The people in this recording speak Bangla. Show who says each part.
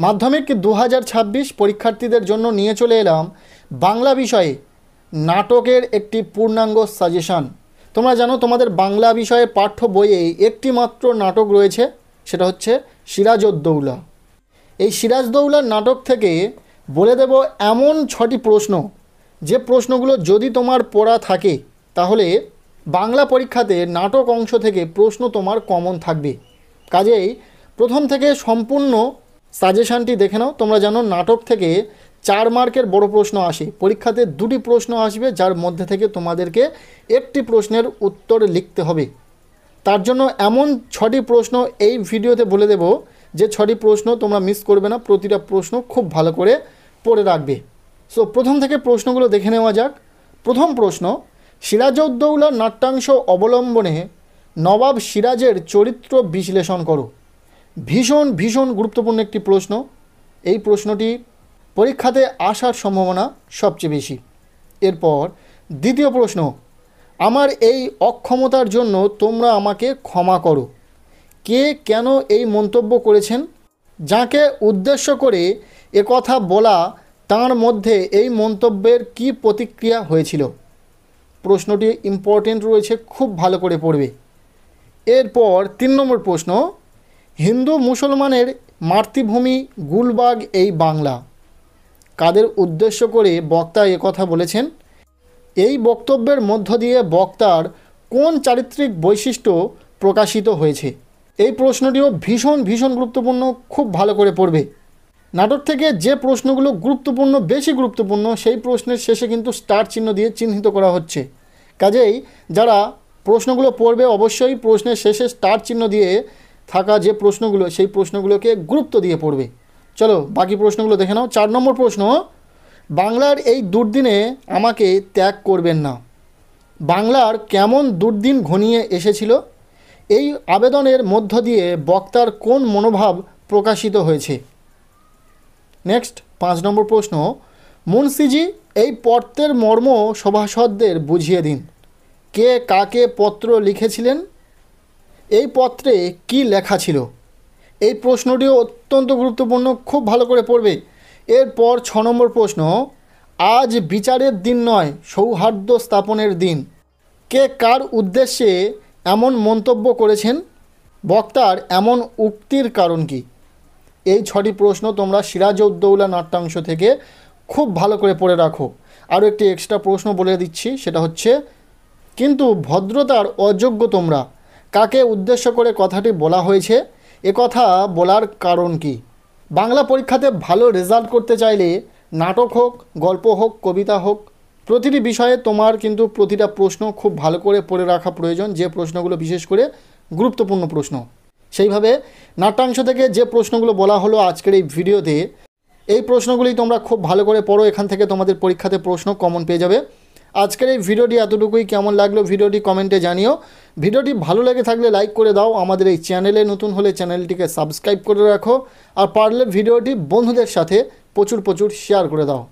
Speaker 1: মাধ্যমিক 2026 পরীক্ষার্থীদের জন্য নিয়ে চলে এলাম বাংলা বিষয়ে নাটকের একটি পূর্ণাঙ্গ সাজেশান। তোমরা জানো তোমাদের বাংলা বিষয়ে পাঠ্য বইয়ে একটি মাত্র নাটক রয়েছে, সেটা হচ্ছে সিরাজউদ্দৌলা। এই সিরাজউদ্দৌলার নাটক থেকে বলে দেব এমন 6টি প্রশ্ন, যে প্রশ্নগুলো যদি তোমার পড়া থাকে তাহলে বাংলা পরীক্ষাতে নাটক অংশ থেকে প্রশ্ন তোমার কমন থাকবে। কাজেই প্রথম থেকে সম্পূর্ণ সাজেশানটি দেখে নাও। তোমরা জানো নাটক থেকে 4 মার্কের বড় প্রশ্ন আসে, পরীক্ষাতে 2টি প্রশ্ন আসবে, যার মধ্যে থেকে তোমাদেরকে একটি প্রশ্নের উত্তর লিখতে হবে। তার জন্য এমন 6টি প্রশ্ন এই ভিডিওতে বলে দেব, যে 6টি প্রশ্ন তোমরা মিস করবে না, প্রতিটা প্রশ্ন খুব ভালো করে পড়ে রাখবে। সো প্রথম থেকে প্রশ্নগুলো দেখে নেওয়া যাক। প্রথম প্রশ্ন, সিরাজউদ্দৌলার নাট্যাংশ অবলম্বনে নবাব সিরাজের চরিত্র বিশ্লেষণ করো। ভীষণ ভীষণ গুরুত্বপূর্ণ একটি প্রশ্ন। এই প্রশ্নটি পরীক্ষাতে আসার সম্ভাবনা সবচেয়ে বেশি। এরপর দ্বিতীয় প্রশ্ন, আমার এই অক্ষমতার জন্য তোমরা আমাকে ক্ষমা করো। কে কেন এই মন্তব্য করেছেন? যাকে উদ্দেশ্য করে একথা বলা, তার মধ্যে এই মন্তব্যের কি প্রতিক্রিয়া হয়েছিল? প্রশ্নটি ইম্পর্টেন্ট রয়েছে, খুব ভালো করে পড়বে। এরপর 3 নম্বর প্রশ্ন, হিন্দু মুসলমানের মাতৃভূমি গুলবাগ এই বাংলা। কাদের উদ্দেশ্য করে বক্তা একথা বলেছেন? এই বক্তব্যের মধ্য দিয়ে বক্তার কোন চারিত্রিক বৈশিষ্ট্য প্রকাশিত হয়েছে? এই প্রশ্নটিও ভীষণ ভীষণ গুরুত্বপূর্ণ, খুব ভালো করে পড়বে। নাটক থেকে যে প্রশ্নগুলো গুরুত্বপূর্ণ, বেশি গুরুত্বপূর্ণ, সেই প্রশ্নের শেষে কিন্তু স্টার চিহ্ন দিয়ে চিহ্নিত করা হচ্ছে। কাজেই যারা প্রশ্নগুলো পড়বে অবশ্যই প্রশ্নের শেষে স্টার চিহ্ন দিয়ে থাকা যে প্রশ্নগুলো, সেই প্রশ্নগুলোকে গুরুত্ব দিয়ে পড়বে। চলো বাকি প্রশ্নগুলো দেখে নাও। 4 নম্বর প্রশ্ন, বাংলার এই দুর্দিনে আমাকে ত্যাগ করবেন না। বাংলার কেমন দুর্দিন ঘনিয়ে এসেছিল? এই আবেদনের মধ্য দিয়ে বক্তার কোন মনোভাব প্রকাশিত হয়েছে? নেক্সট 5 নম্বর প্রশ্ন, মুন্সিজি এই পত্রের মর্ম সভাসদদের বুঝিয়ে দিন। কে কাকে পত্র লিখেছিলেন? এই পত্রে কি লেখা ছিল? এই প্রশ্নটিও অত্যন্ত গুরুত্বপূর্ণ, খুব ভালো করে পড়বে। এরপর 6 নম্বর প্রশ্ন, আজ বিচারের দিন নয়, সৌহার্দ্য স্থাপনের দিন। কে কার উদ্দেশ্যে এমন মন্তব্য করেছেন? বক্তার এমন উক্তির কারণ কি? এই 6টি প্রশ্ন তোমরা সিরাজউদ্দৌলা নাট্যাংশ থেকে খুব ভালো করে পড়ে রাখো। আরও একটি এক্সট্রা প্রশ্ন বলে দিচ্ছি, সেটা হচ্ছে, কিন্তু ভদ্রতার অযোগ্য তোমরা, কাকে উদ্দেশ্য করে কথাটি বলা হয়েছে? কথা বলার কারণ কি? বাংলা পরীক্ষাতে ভালো রেজাল্ট করতে চাইলে নাটক হোক, গল্প হোক, কবিতা হোক, প্রতিটি বিষয়ে তোমার কিন্তু প্রতিটা প্রশ্ন খুব ভালো করে পড়ে রাখা প্রয়োজন, যে প্রশ্নগুলো বিশেষ করে গুরুত্বপূর্ণ প্রশ্ন। সেইভাবে নাট্যাংশ থেকে যে প্রশ্নগুলো বলা হলো আজকের এই ভিডিওতে, এই প্রশ্নগুলি তোমরা খুব ভালো করে পড়ো। এখান থেকে তোমাদের পরীক্ষাতে প্রশ্ন কমন পেয়ে যাবে। আজকের এই ভিডিওটি এতটুকুই। কেমন লাগলো ভিডিওটি কমেন্টে জানিও। ভিডিওটি ভালো লেগে থাকলে লাইক করে দাও। আমাদের এই চ্যানেলে নতুন হলে চ্যানেলটিকে সাবস্ক্রাইব করে রাখো। আর পারলে ভিডিওটি বন্ধুদের সাথে প্রচুর শেয়ার করে দাও।